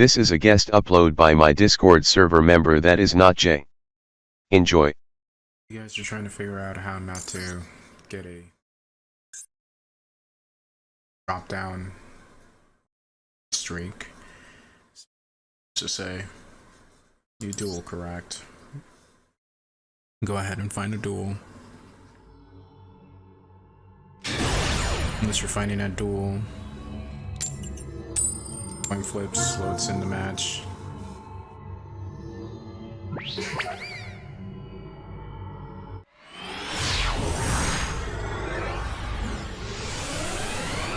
This is a guest upload by my Discord server member that is not Jay. Enjoy. You guys are trying to figure out how not to get a drop down streak. To say you duel correct. Go ahead and find a duel. Unless you're finding that duel, coin flips, loads in the match.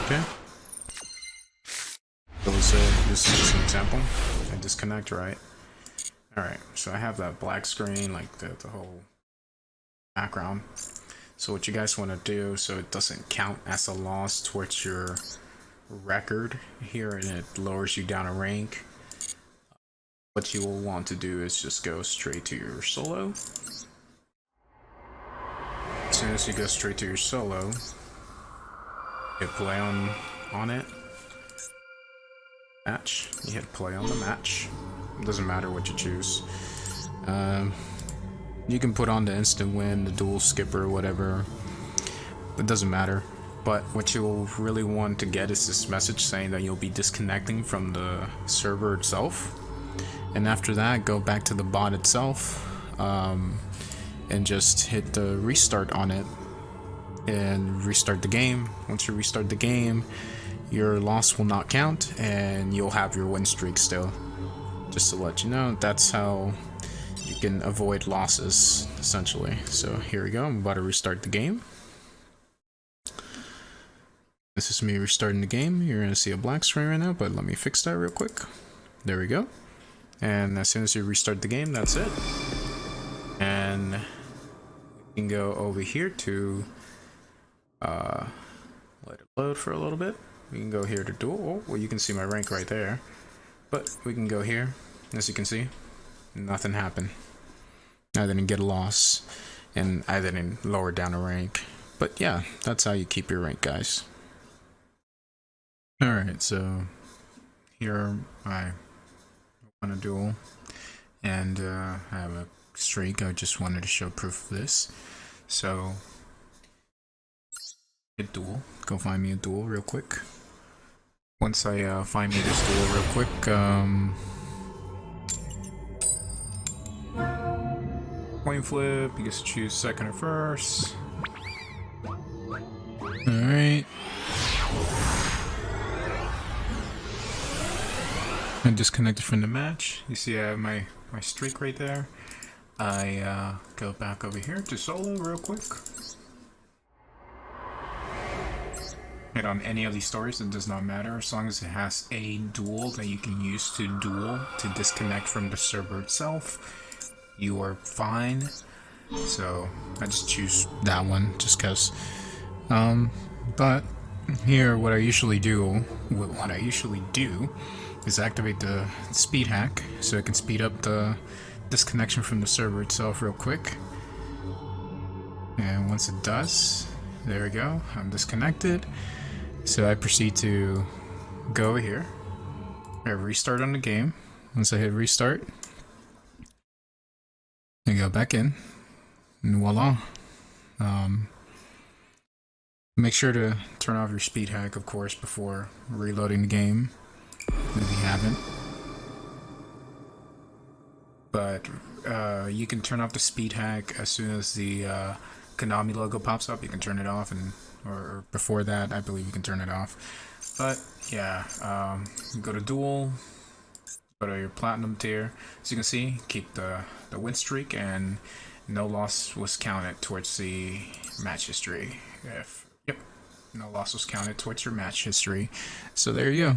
Okay. So this is just an example. I disconnect, right? Alright, so I have that black screen, like the whole background. So what you guys want to do, so it doesn't count as a loss towards your record here and it lowers you down a rank, what you will want to do is just go straight to your solo. As soon as you go straight to your solo, hit play on it. Match. You hit play on the match. It doesn't matter what you choose. You can put on the instant win, the dual skipper, whatever. It doesn't matter. But what you'll really want to get is this message saying that you'll be disconnecting from the server itself. And after that, go back to the bot itself and just hit the restart on it and restart the game. Once you restart the game, your loss will not count and you'll have your win streak still. Just to let you know, that's how you can avoid losses, essentially. So here we go, I'm about to restart the game. This is me restarting the game. You're gonna see a black screen right now, but let me fix that real quick. There we go. And as soon as you restart the game, that's it. And you can go over here to let it load for a little bit. We can go here to duel. Well, you can see my rank right there. But we can go here. As you can see, nothing happened. I didn't get a loss, and I didn't lower down a rank. But yeah, that's how you keep your rank, guys. Alright, so here I won a duel, and I have a streak. I just wanted to show proof of this. So, hit duel. Go find me a duel real quick. Once I find me this duel real quick, coin flip, you get to choose second or first. Alright. I disconnected from the match. You see I have my streak right there. I go back over here to solo real quick. Hit on any of these stories, it does not matter as long as it has a duel that you can use to duel to disconnect from the server itself. You are fine. So I just choose that one just cause. But here what I usually do is activate the speed hack so it can speed up the disconnection from the server itself real quick. And once it does, there we go, I'm disconnected. So I proceed to go over here, I restart on the game. Once I hit restart, I go back in, and voila. Make sure to turn off your speed hack, of course, before reloading the game, if you haven't. But you can turn off the speed hack as soon as the Konami logo pops up. You can turn it off, and or before that, I believe you can turn it off. But yeah, go to duel, go to your platinum tier. As you can see, keep the win streak, and no loss was counted towards the match history. Yep, no loss was counted towards your match history. So there you go.